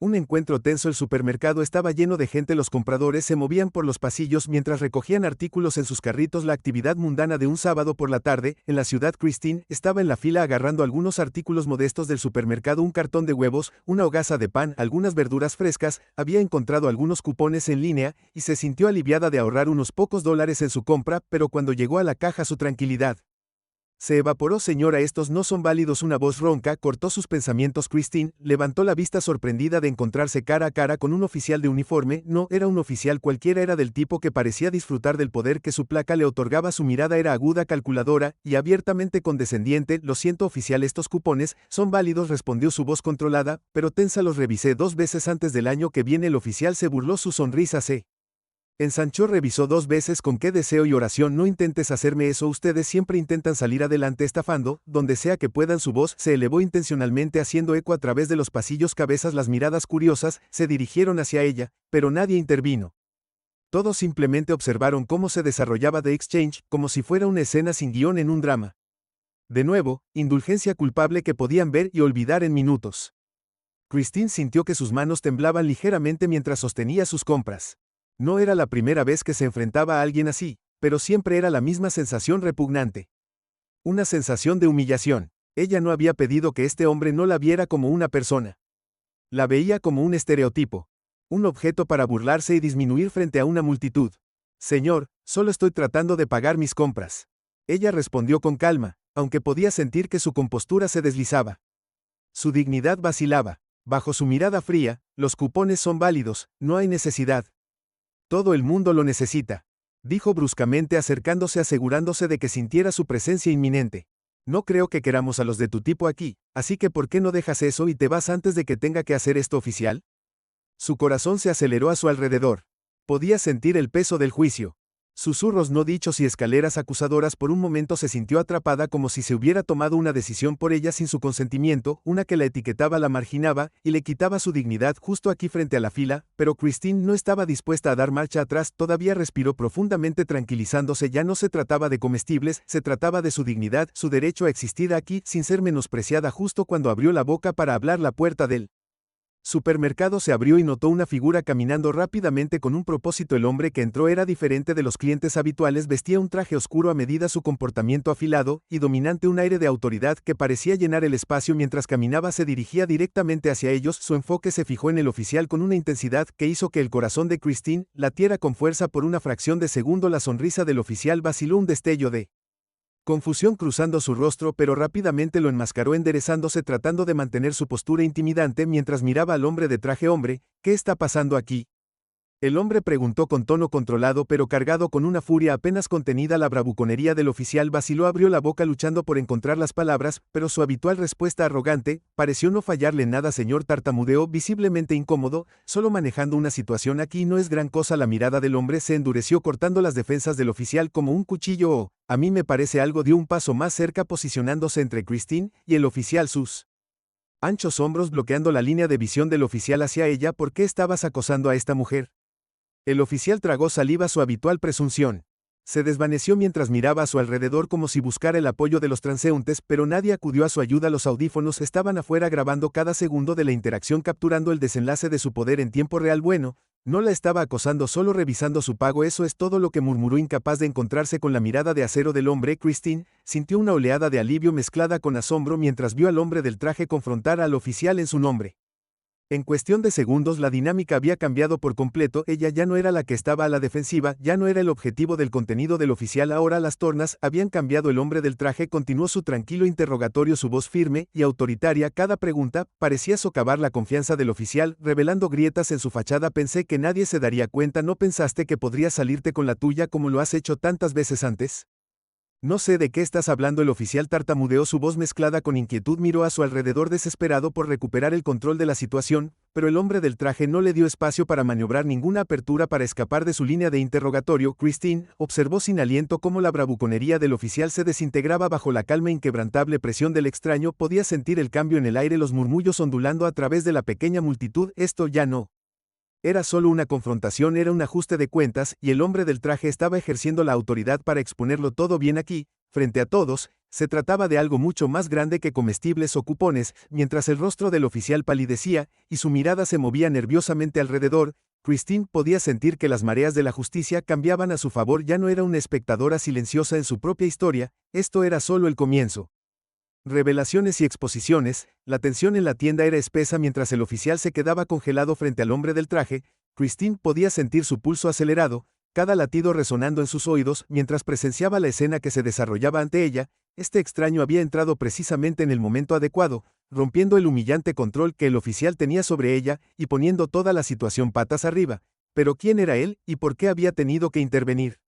Un encuentro tenso. El supermercado estaba lleno de gente. Los compradores se movían por los pasillos mientras recogían artículos en sus carritos. La actividad mundana de un sábado por la tarde, en la ciudad. Christine estaba en la fila agarrando algunos artículos modestos del supermercado: un cartón de huevos, una hogaza de pan, algunas verduras frescas. Había encontrado algunos cupones en línea, y se sintió aliviada de ahorrar unos pocos dólares en su compra, pero cuando llegó a la caja su tranquilidad se evaporó. Señora, estos no son válidos. Una voz ronca cortó sus pensamientos. Christine levantó la vista sorprendida de encontrarse cara a cara con un oficial de uniforme. No era un oficial cualquiera, era del tipo que parecía disfrutar del poder que su placa le otorgaba. Su mirada era aguda, calculadora y abiertamente condescendiente. Lo siento, oficial, estos cupones son válidos, respondió su voz controlada, pero tensa. Los revisé 2 veces antes del año que viene. El oficial se burló, su sonrisa se ensanchó. Revisó 2 veces. ¿Con qué deseo y oración? No intentes hacerme eso. Ustedes siempre intentan salir adelante estafando, donde sea que puedan. Su voz se elevó intencionalmente, haciendo eco a través de los pasillos. Cabezas, las miradas curiosas, se dirigieron hacia ella, pero nadie intervino. Todos simplemente observaron cómo se desarrollaba The Exchange, como si fuera una escena sin guión en un drama. De nuevo, indulgencia culpable que podían ver y olvidar en minutos. Christine sintió que sus manos temblaban ligeramente mientras sostenía sus compras. No era la primera vez que se enfrentaba a alguien así, pero siempre era la misma sensación repugnante. Una sensación de humillación. Ella no había pedido que este hombre no la viera como una persona. La veía como un estereotipo. Un objeto para burlarse y disminuir frente a una multitud. Señor, solo estoy tratando de pagar mis compras. Ella respondió con calma, aunque podía sentir que su compostura se deslizaba. Su dignidad vacilaba. Bajo su mirada fría, los cupones son válidos, no hay necesidad. Todo el mundo lo necesita, dijo bruscamente, acercándose, asegurándose de que sintiera su presencia inminente. No creo que queramos a los de tu tipo aquí, así que ¿por qué no dejas eso y te vas antes de que tenga que hacer esto, oficial? Su corazón se aceleró a su alrededor. Podía sentir el peso del juicio. Susurros no dichos y escaleras acusadoras. Por un momento se sintió atrapada, como si se hubiera tomado una decisión por ella sin su consentimiento, una que la etiquetaba, la marginaba y le quitaba su dignidad. Justo aquí frente a la fila, pero Christine no estaba dispuesta a dar marcha atrás. Todavía respiró profundamente, tranquilizándose. Ya no se trataba de comestibles, se trataba de su dignidad, su derecho a existir aquí sin ser menospreciada. Justo cuando abrió la boca para hablar, la puerta del supermercado se abrió y notó una figura caminando rápidamente con un propósito. El hombre que entró era diferente de los clientes habituales. Vestía un traje oscuro a medida, su comportamiento afilado y dominante, un aire de autoridad que parecía llenar el espacio. Mientras caminaba se dirigía directamente hacia ellos. Su enfoque se fijó en el oficial con una intensidad que hizo que el corazón de Christine latiera con fuerza. Por una fracción de segundo la sonrisa del oficial vaciló, un destello de confusión cruzando su rostro, pero rápidamente lo enmascaró, enderezándose, tratando de mantener su postura intimidante mientras miraba al hombre de traje. Hombre, ¿qué está pasando aquí? El hombre preguntó con tono controlado pero cargado con una furia apenas contenida. La bravuconería del oficial vaciló, abrió la boca luchando por encontrar las palabras, pero su habitual respuesta arrogante pareció no fallarle en nada. Señor, tartamudeó, visiblemente incómodo, solo manejando una situación aquí no es gran cosa. La mirada del hombre se endureció, cortando las defensas del oficial como un cuchillo. Oh, a mí me parece algo. Dio un paso más cerca, posicionándose entre Christine y el oficial, sus anchos hombros bloqueando la línea de visión del oficial hacia ella. ¿Por qué estabas acosando a esta mujer? El oficial tragó saliva, su habitual presunción se desvaneció mientras miraba a su alrededor como si buscara el apoyo de los transeúntes, pero nadie acudió a su ayuda. Los audífonos estaban afuera, grabando cada segundo de la interacción, capturando el desenlace de su poder en tiempo real. Bueno, no la estaba acosando, solo revisando su pago. Eso es todo lo que murmuró, incapaz de encontrarse con la mirada de acero del hombre. Christine sintió una oleada de alivio mezclada con asombro mientras vio al hombre del traje confrontar al oficial en su nombre. En cuestión de segundos la dinámica había cambiado por completo. Ella ya no era la que estaba a la defensiva, ya no era el objetivo del contenido del oficial. Ahora las tornas habían cambiado. El hombre del traje continuó su tranquilo interrogatorio, su voz firme y autoritaria. Cada pregunta parecía socavar la confianza del oficial, revelando grietas en su fachada. Pensé que nadie se daría cuenta. ¿No pensaste que podrías salirte con la tuya como lo has hecho tantas veces antes? No sé de qué estás hablando. El oficial tartamudeó, su voz mezclada con inquietud. Miró a su alrededor desesperado por recuperar el control de la situación, pero el hombre del traje no le dio espacio para maniobrar, ninguna apertura para escapar de su línea de interrogatorio. Christine observó sin aliento cómo la bravuconería del oficial se desintegraba bajo la calma e inquebrantable presión del extraño. Podía sentir el cambio en el aire, los murmullos ondulando a través de la pequeña multitud. Esto ya no era solo una confrontación, era un ajuste de cuentas, y el hombre del traje estaba ejerciendo la autoridad para exponerlo todo. Bien, aquí Frente a todos, se trataba de algo mucho más grande que comestibles o cupones, mientras el rostro del oficial palidecía y su mirada se movía nerviosamente alrededor. Christine podía sentir que las mareas de la justicia cambiaban a su favor. Ya no era una espectadora silenciosa en su propia historia, esto era solo el comienzo. Revelaciones y exposiciones, la tensión en la tienda era espesa mientras el oficial se quedaba congelado frente al hombre del traje. Christine podía sentir su pulso acelerado, cada latido resonando en sus oídos mientras presenciaba la escena que se desarrollaba ante ella. Este extraño había entrado precisamente en el momento adecuado, rompiendo el humillante control que el oficial tenía sobre ella y poniendo toda la situación patas arriba. Pero ¿quién era él y por qué había tenido que intervenir?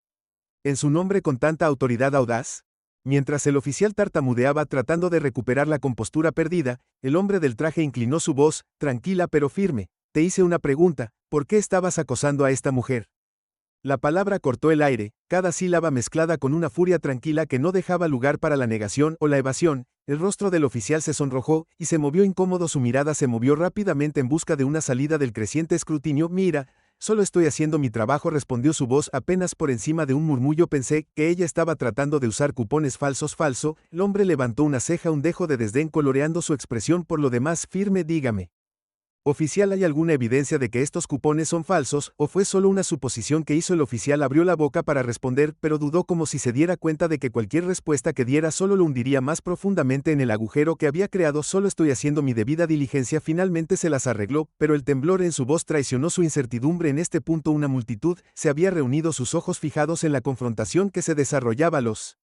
¿En su nombre con tanta autoridad audaz? Mientras el oficial tartamudeaba tratando de recuperar la compostura perdida, el hombre del traje inclinó su voz, tranquila pero firme. Te hice una pregunta, ¿por qué estabas acosando a esta mujer? La palabra cortó el aire, cada sílaba mezclada con una furia tranquila que no dejaba lugar para la negación o la evasión. El rostro del oficial se sonrojó y se movió incómodo, su mirada se movió rápidamente en busca de una salida del creciente escrutinio. Mira, solo estoy haciendo mi trabajo, respondió su voz apenas por encima de un murmullo. Pensé que ella estaba tratando de usar cupones falsos. Falso. El hombre levantó una ceja, un dejo de desdén coloreando su expresión, por lo demás firme. Dígame. Oficial, ¿hay alguna evidencia de que estos cupones son falsos, o fue solo una suposición que hizo? El oficial abrió la boca para responder, pero dudó, como si se diera cuenta de que cualquier respuesta que diera solo lo hundiría más profundamente en el agujero que había creado. Solo estoy haciendo mi debida diligencia. Finalmente se las arregló, pero el temblor en su voz traicionó su incertidumbre. En este punto una multitud se había reunido, sus ojos fijados en la confrontación que se desarrollaba. Los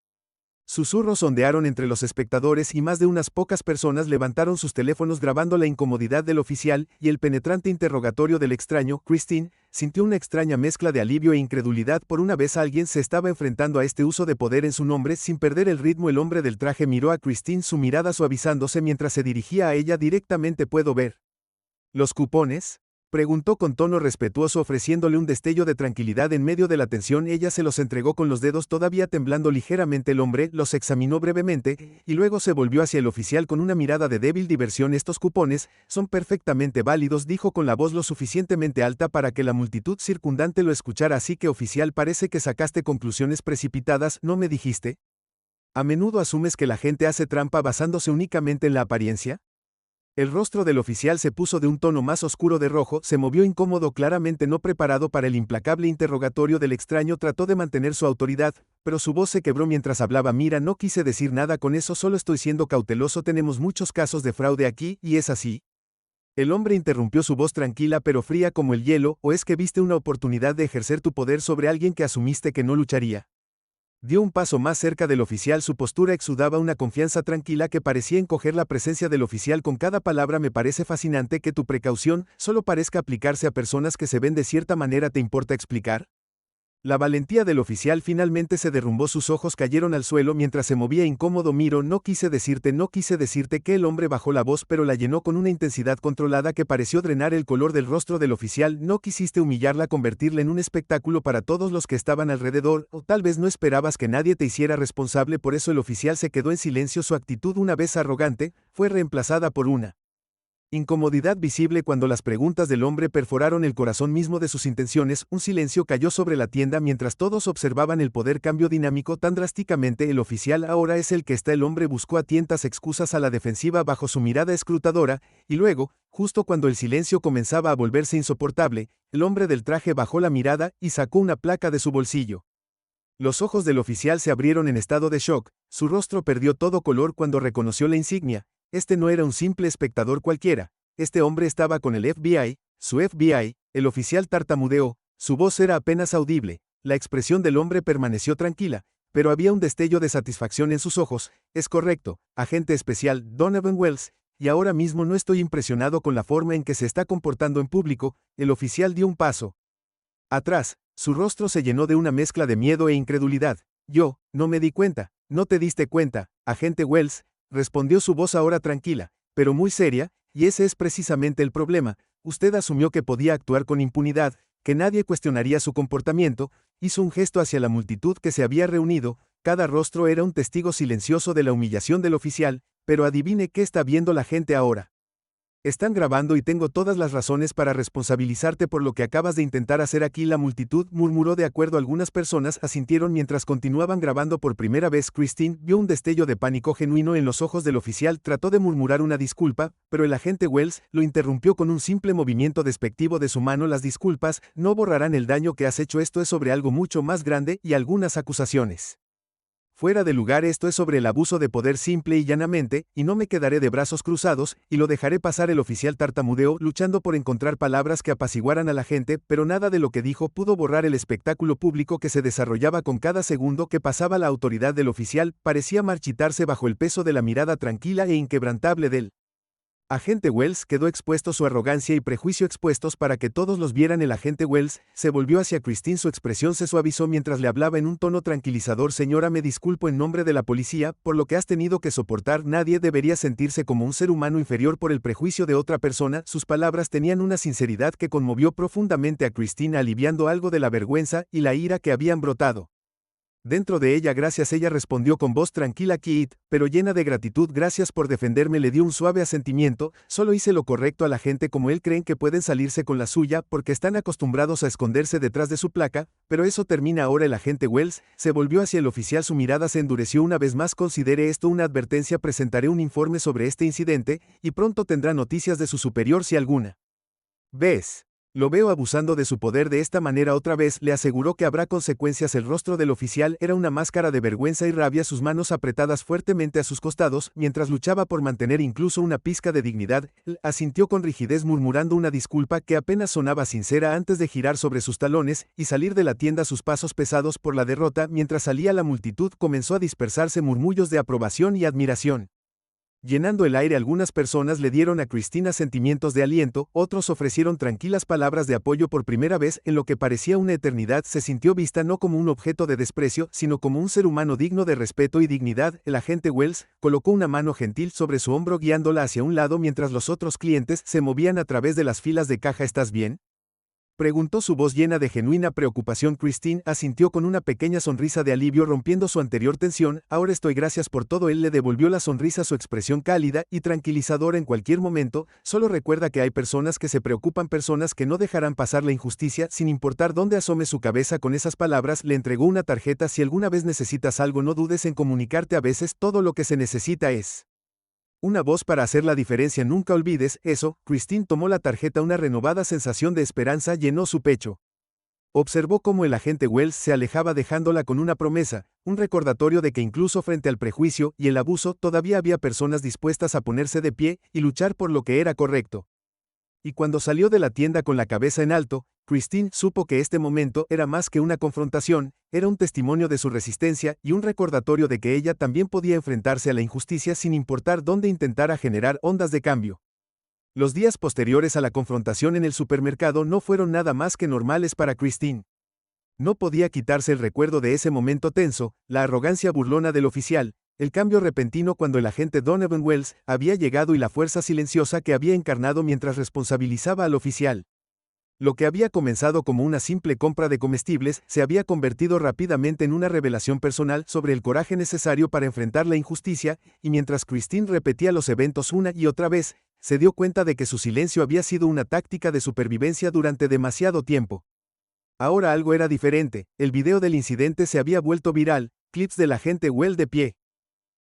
susurros ondearon entre los espectadores y más de unas pocas personas levantaron sus teléfonos grabando la incomodidad del oficial y el penetrante interrogatorio del extraño. Christine sintió una extraña mezcla de alivio e incredulidad. Por una vez alguien se estaba enfrentando a este uso de poder en su nombre. Sin perder el ritmo, el hombre del traje miró a Christine, su mirada suavizándose mientras se dirigía a ella directamente. ¿Puedo ver los cupones?, preguntó con tono respetuoso, ofreciéndole un destello de tranquilidad en medio de la tensión. Ella se los entregó con los dedos todavía temblando ligeramente. El hombre los examinó brevemente y luego se volvió hacia el oficial con una mirada de débil diversión. Estos cupones son perfectamente válidos, dijo con la voz lo suficientemente alta para que la multitud circundante lo escuchara. Así que, oficial, parece que sacaste conclusiones precipitadas, ¿no me dijiste? ¿A menudo asumes que la gente hace trampa basándose únicamente en la apariencia? El rostro del oficial se puso de un tono más oscuro de rojo, se movió incómodo, claramente no preparado para el implacable interrogatorio del extraño. Trató de mantener su autoridad, pero su voz se quebró mientras hablaba. Mira, no quise decir nada con eso, solo estoy siendo cauteloso. Tenemos muchos casos de fraude aquí, ¿y es así? El hombre interrumpió, su voz tranquila pero fría como el hielo. ¿O es que viste una oportunidad de ejercer tu poder sobre alguien que asumiste que no lucharía? Dio un paso más cerca del oficial, su postura exudaba una confianza tranquila que parecía encoger la presencia del oficial con cada palabra. Me parece fascinante que tu precaución solo parezca aplicarse a personas que se ven de cierta manera. ¿Te importa explicar? La valentía del oficial finalmente se derrumbó, sus ojos cayeron al suelo mientras se movía incómodo. Miro, no quise decirte que el hombre bajó la voz pero la llenó con una intensidad controlada que pareció drenar el color del rostro del oficial. No quisiste humillarla, convertirla en un espectáculo para todos los que estaban alrededor, o tal vez no esperabas que nadie te hiciera responsable por eso. El oficial se quedó en silencio, su actitud, una vez arrogante, fue reemplazada por una incomodidad visible cuando las preguntas del hombre perforaron el corazón mismo de sus intenciones. Un silencio cayó sobre la tienda mientras todos observaban el poder cambio dinámico tan drásticamente. El oficial ahora es el que está. El hombre buscó a tientas excusas a la defensiva bajo su mirada escrutadora, y luego, justo cuando el silencio comenzaba a volverse insoportable, el hombre del traje bajó la mirada y sacó una placa de su bolsillo. Los ojos del oficial se abrieron en estado de shock, su rostro perdió todo color cuando reconoció la insignia. Este no era un simple espectador cualquiera, este hombre estaba con el FBI, su FBI. El oficial tartamudeó, su voz era apenas audible. La expresión del hombre permaneció tranquila, pero había un destello de satisfacción en sus ojos. Es correcto, agente especial Donovan Wells, y ahora mismo no estoy impresionado con la forma en que se está comportando en público. El oficial dio un paso atrás, su rostro se llenó de una mezcla de miedo e incredulidad. Yo, no me di cuenta. ¿No te diste cuenta, agente Wells?, respondió su voz ahora tranquila, pero muy seria, y ese es precisamente el problema. Usted asumió que podía actuar con impunidad, que nadie cuestionaría su comportamiento. Hizo un gesto hacia la multitud que se había reunido, cada rostro era un testigo silencioso de la humillación del oficial. Pero adivine qué está viendo la gente ahora. Están grabando y tengo todas las razones para responsabilizarte por lo que acabas de intentar hacer aquí. La multitud murmuró de acuerdo. Algunas personas asintieron mientras continuaban grabando. Por primera vez, Christine vio un destello de pánico genuino en los ojos del oficial. Trató de murmurar una disculpa, pero el agente Wells lo interrumpió con un simple movimiento despectivo de su mano. Las disculpas no borrarán el daño que has hecho. Esto es sobre algo mucho más grande y algunas acusaciones fuera de lugar. Esto es sobre el abuso de poder simple y llanamente, y no me quedaré de brazos cruzados, y lo dejaré pasar. El oficial tartamudeó, luchando por encontrar palabras que apaciguaran a la gente, pero nada de lo que dijo pudo borrar el espectáculo público que se desarrollaba con cada segundo que pasaba. La autoridad del oficial parecía marchitarse bajo el peso de la mirada tranquila e inquebrantable del agente Wells. Quedó expuesto su arrogancia y prejuicio expuestos para que todos los vieran. El agente Wells se volvió hacia Christine. Su expresión se suavizó mientras le hablaba en un tono tranquilizador. Señora, me disculpo en nombre de la policía por lo que has tenido que soportar. Nadie debería sentirse como un ser humano inferior por el prejuicio de otra persona. Sus palabras tenían una sinceridad que conmovió profundamente a Christine, aliviando algo de la vergüenza y la ira que habían brotado dentro de ella. Gracias, ella respondió con voz tranquila, Kit, pero llena de gratitud. Gracias por defenderme. Le dio un suave asentimiento. Solo hice lo correcto. A la gente como él creen que pueden salirse con la suya porque están acostumbrados a esconderse detrás de su placa, pero eso termina ahora. El agente Wells se volvió hacia el oficial. Su mirada se endureció una vez más. Considere esto una advertencia. Presentaré un informe sobre este incidente, y pronto tendrá noticias de su superior si alguna vez lo veo abusando de su poder de esta manera otra vez. Le aseguró que habrá consecuencias. El rostro del oficial era una máscara de vergüenza y rabia, sus manos apretadas fuertemente a sus costados, mientras luchaba por mantener incluso una pizca de dignidad. Él asintió con rigidez, murmurando una disculpa que apenas sonaba sincera antes de girar sobre sus talones y salir de la tienda. Sus pasos pesados por la derrota. Mientras salía, la multitud comenzó a dispersarse. Murmullos de aprobación y admiración llenando el aire. Algunas personas le dieron a Christina sentimientos de aliento, otros ofrecieron tranquilas palabras de apoyo. Por primera vez en lo que parecía una eternidad, se sintió vista no como un objeto de desprecio, sino como un ser humano digno de respeto y dignidad. El agente Wells colocó una mano gentil sobre su hombro, guiándola hacia un lado mientras los otros clientes se movían a través de las filas de caja. ¿Estás bien?, preguntó, su voz llena de genuina preocupación. Christine asintió con una pequeña sonrisa de alivio, rompiendo su anterior tensión. Ahora estoy, gracias por todo. Él le devolvió la sonrisa, su expresión cálida y tranquilizadora. En cualquier momento, solo recuerda que hay personas que se preocupan, personas que no dejarán pasar la injusticia, sin importar dónde asome su cabeza. Con esas palabras, le entregó una tarjeta. Si alguna vez necesitas algo, no dudes en comunicarte. A veces, todo lo que se necesita es una voz para hacer la diferencia. Nunca olvides eso. Christine tomó la tarjeta. Una renovada sensación de esperanza llenó su pecho. Observó cómo el agente Wells se alejaba, dejándola con una promesa, un recordatorio de que incluso frente al prejuicio y el abuso, todavía había personas dispuestas a ponerse de pie y luchar por lo que era correcto. Y cuando salió de la tienda con la cabeza en alto, Christine supo que este momento era más que una confrontación, era un testimonio de su resistencia y un recordatorio de que ella también podía enfrentarse a la injusticia sin importar dónde intentara generar ondas de cambio. Los días posteriores a la confrontación en el supermercado no fueron nada más que normales para Christine. No podía quitarse el recuerdo de ese momento tenso, la arrogancia burlona del oficial, el cambio repentino cuando el agente Donovan Wells había llegado y la fuerza silenciosa que había encarnado mientras responsabilizaba al oficial. Lo que había comenzado como una simple compra de comestibles se había convertido rápidamente en una revelación personal sobre el coraje necesario para enfrentar la injusticia, y mientras Christine repetía los eventos una y otra vez, se dio cuenta de que su silencio había sido una táctica de supervivencia durante demasiado tiempo. Ahora algo era diferente. El video del incidente se había vuelto viral, clips del agente Wells de pie.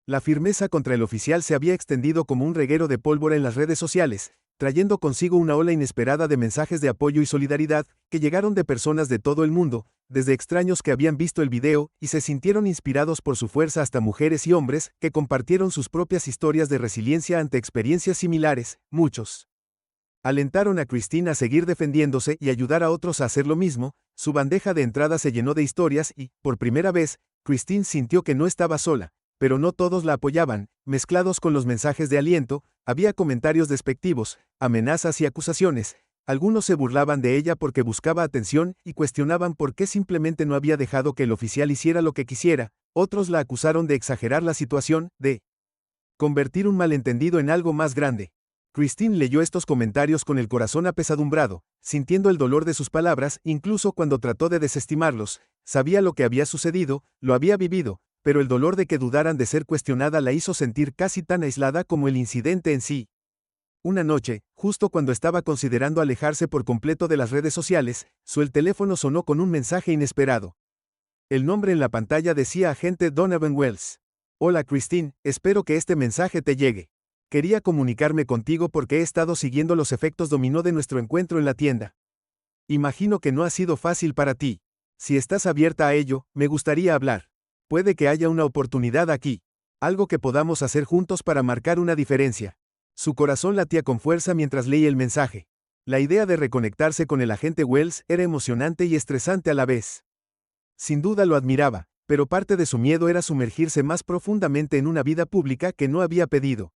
La firmeza contra el oficial se había extendido como un reguero de pólvora en las redes sociales, trayendo consigo una ola inesperada de mensajes de apoyo y solidaridad, que llegaron de personas de todo el mundo, desde extraños que habían visto el video y se sintieron inspirados por su fuerza hasta mujeres y hombres que compartieron sus propias historias de resiliencia ante experiencias similares. Muchos alentaron a Christine a seguir defendiéndose y ayudar a otros a hacer lo mismo. Su bandeja de entrada se llenó de historias y, por primera vez, Christine sintió que no estaba sola. Pero no todos la apoyaban. Mezclados con los mensajes de aliento, había comentarios despectivos, amenazas y acusaciones. Algunos se burlaban de ella porque buscaba atención y cuestionaban por qué simplemente no había dejado que el oficial hiciera lo que quisiera. Otros la acusaron de exagerar la situación, de convertir un malentendido en algo más grande. Christine leyó estos comentarios con el corazón apesadumbrado, sintiendo el dolor de sus palabras. Incluso cuando trató de desestimarlos, sabía lo que había sucedido, lo había vivido, pero el dolor de que dudaran de ser cuestionada la hizo sentir casi tan aislada como el incidente en sí. Una noche, justo cuando estaba considerando alejarse por completo de las redes sociales, el teléfono sonó con un mensaje inesperado. El nombre en la pantalla decía agente Donovan Wells. Hola Christine, espero que este mensaje te llegue. Quería comunicarme contigo porque he estado siguiendo los efectos dominó de nuestro encuentro en la tienda. Imagino que no ha sido fácil para ti. Si estás abierta a ello, me gustaría hablar. Puede que haya una oportunidad aquí. Algo que podamos hacer juntos para marcar una diferencia. Su corazón latía con fuerza mientras leía el mensaje. La idea de reconectarse con el agente Wells era emocionante y estresante a la vez. Sin duda lo admiraba, pero parte de su miedo era sumergirse más profundamente en una vida pública que no había pedido.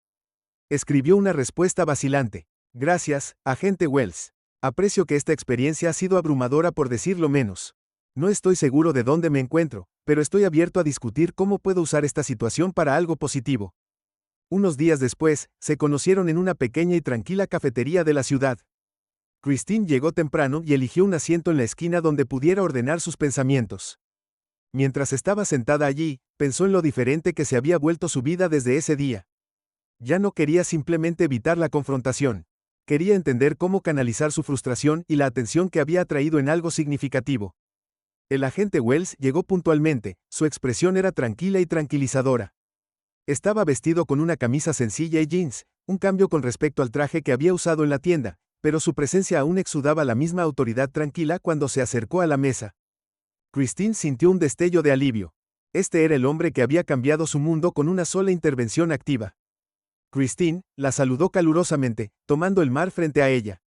Escribió una respuesta vacilante. Gracias, agente Wells. Aprecio que esta experiencia ha sido abrumadora por decirlo menos. No estoy seguro de dónde me encuentro, pero estoy abierto a discutir cómo puedo usar esta situación para algo positivo. Unos días después, se conocieron en una pequeña y tranquila cafetería de la ciudad. Christine llegó temprano y eligió un asiento en la esquina donde pudiera ordenar sus pensamientos. Mientras estaba sentada allí, pensó en lo diferente que se había vuelto su vida desde ese día. Ya no quería simplemente evitar la confrontación. Quería entender cómo canalizar su frustración y la atención que había atraído en algo significativo. El agente Wells llegó puntualmente, su expresión era tranquila y tranquilizadora. Estaba vestido con una camisa sencilla y jeans, un cambio con respecto al traje que había usado en la tienda, pero su presencia aún exudaba la misma autoridad tranquila cuando se acercó a la mesa. Christine sintió un destello de alivio. Este era el hombre que había cambiado su mundo con una sola intervención activa. Christine la saludó calurosamente, tomando el mar frente a ella.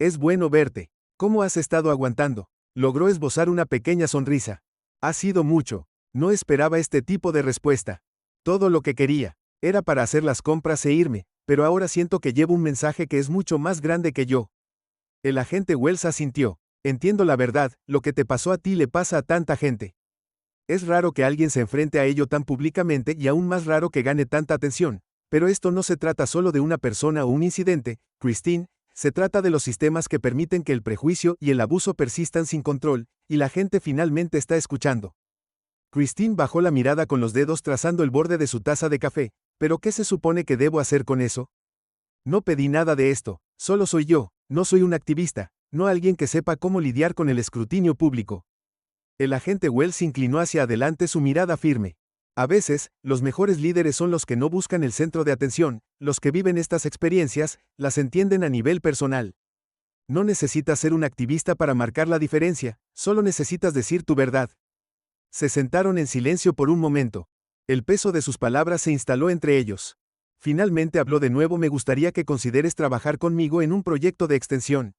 Es bueno verte. ¿Cómo has estado aguantando? Logró esbozar una pequeña sonrisa. Ha sido mucho. No esperaba este tipo de respuesta. Todo lo que quería era para hacer las compras e irme, pero ahora siento que llevo un mensaje que es mucho más grande que yo. El agente Wells asintió. Entiendo la verdad, lo que te pasó a ti le pasa a tanta gente. Es raro que alguien se enfrente a ello tan públicamente y aún más raro que gane tanta atención, pero esto no se trata solo de una persona o un incidente, Christine, se trata de los sistemas que permiten que el prejuicio y el abuso persistan sin control, y la gente finalmente está escuchando. Christine bajó la mirada con los dedos trazando el borde de su taza de café. ¿Pero qué se supone que debo hacer con eso? No pedí nada de esto, solo soy yo, no soy un activista, no alguien que sepa cómo lidiar con el escrutinio público. El agente Wells inclinó hacia adelante su mirada firme. A veces, los mejores líderes son los que no buscan el centro de atención, los que viven estas experiencias, las entienden a nivel personal. No necesitas ser un activista para marcar la diferencia, solo necesitas decir tu verdad. Se sentaron en silencio por un momento. El peso de sus palabras se instaló entre ellos. Finalmente habló de nuevo. Me gustaría que consideres trabajar conmigo en un proyecto de extensión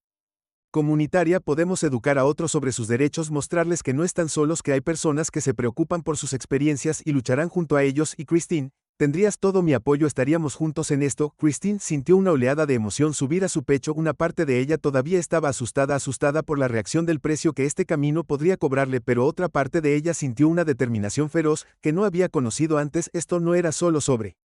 comunitaria. Podemos educar a otros sobre sus derechos, mostrarles que no están solos, que hay personas que se preocupan por sus experiencias y lucharán junto a ellos. Y Christine, tendrías todo mi apoyo, estaríamos juntos en esto. Christine sintió una oleada de emoción subir a su pecho. Una parte de ella todavía estaba asustada por la reacción del precio que este camino podría cobrarle, pero otra parte de ella sintió una determinación feroz que no había conocido antes. Esto no era solo sobre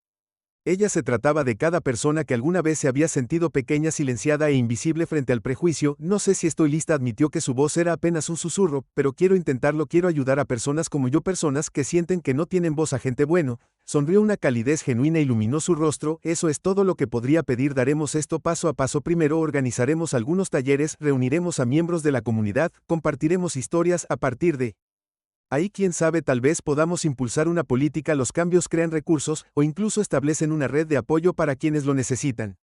ella, se trataba de cada persona que alguna vez se había sentido pequeña, silenciada e invisible frente al prejuicio. No sé si estoy lista, admitió que su voz era apenas un susurro, pero quiero intentarlo, quiero ayudar a personas como yo, personas que sienten que no tienen voz. Agente bueno, sonrió, una calidez genuina iluminó su rostro. Eso es todo lo que podría pedir, daremos esto paso a paso. Primero organizaremos algunos talleres, reuniremos a miembros de la comunidad, compartiremos historias. A partir de ahí, quién sabe, tal vez podamos impulsar una política. Los cambios crean recursos, o incluso establecen una red de apoyo para quienes lo necesitan.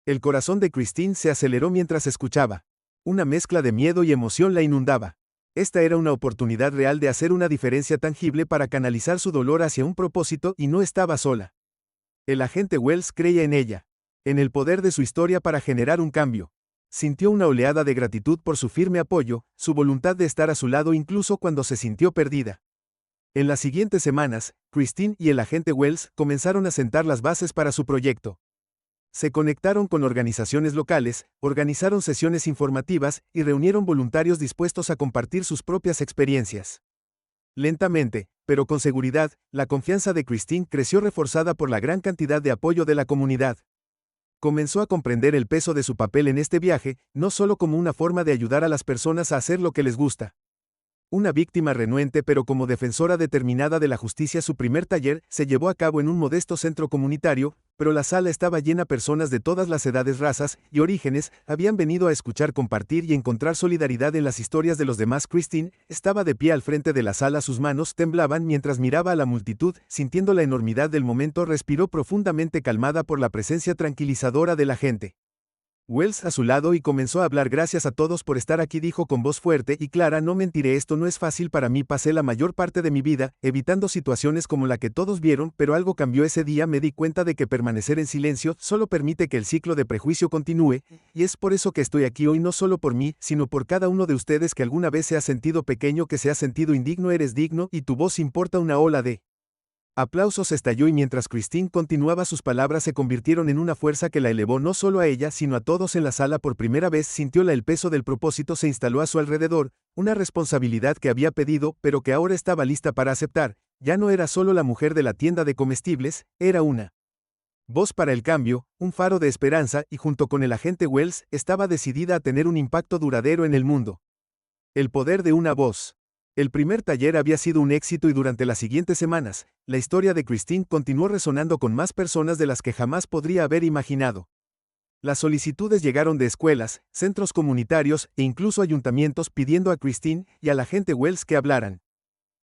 El corazón de Christine se aceleró mientras escuchaba. Una mezcla de miedo y emoción la inundaba. Esta era una oportunidad real de hacer una diferencia tangible para canalizar su dolor hacia un propósito, y no estaba sola. El agente Wells creía en ella, en el poder de su historia para generar un cambio. Sintió una oleada de gratitud por su firme apoyo, su voluntad de estar a su lado incluso cuando se sintió perdida. En las siguientes semanas, Christine y el agente Wells comenzaron a sentar las bases para su proyecto. Se conectaron con organizaciones locales, organizaron sesiones informativas y reunieron voluntarios dispuestos a compartir sus propias experiencias. Lentamente, pero con seguridad, la confianza de Christine creció, reforzada por la gran cantidad de apoyo de la comunidad. Comenzó a comprender el peso de su papel en este viaje, no solo como una forma de ayudar a las personas a hacer lo que les gusta. Una víctima renuente pero como defensora determinada de la justicia. Su primer taller se llevó a cabo en un modesto centro comunitario, pero la sala estaba llena de personas de todas las edades, razas y orígenes, habían venido a escuchar, compartir y encontrar solidaridad en las historias de los demás. Christine estaba de pie al frente de la sala, sus manos temblaban mientras miraba a la multitud, sintiendo la enormidad del momento. Respiró profundamente, calmada por la presencia tranquilizadora de la gente. Wells a su lado y comenzó a hablar. Gracias a todos por estar aquí, dijo con voz fuerte y clara. No mentiré, esto no es fácil para mí. Pasé la mayor parte de mi vida evitando situaciones como la que todos vieron, pero algo cambió ese día. Me di cuenta de que permanecer en silencio solo permite que el ciclo de prejuicio continúe, y es por eso que estoy aquí hoy, no solo por mí, sino por cada uno de ustedes que alguna vez se ha sentido pequeño, que se ha sentido indigno. Eres digno y tu voz importa. Una ola de aplausos estalló y mientras Christine continuaba, sus palabras se convirtieron en una fuerza que la elevó no solo a ella sino a todos en la sala. Por primera vez sintió el peso del propósito se instaló a su alrededor, una responsabilidad que había pedido pero que ahora estaba lista para aceptar. Ya no era solo la mujer de la tienda de comestibles, era una voz para el cambio, un faro de esperanza, y junto con el agente Wells, estaba decidida a tener un impacto duradero en el mundo. El poder de una voz. El primer taller había sido un éxito y durante las siguientes semanas, la historia de Christine continuó resonando con más personas de las que jamás podría haber imaginado. Las solicitudes llegaron de escuelas, centros comunitarios e incluso ayuntamientos pidiendo a Christine y al agente Wells que hablaran.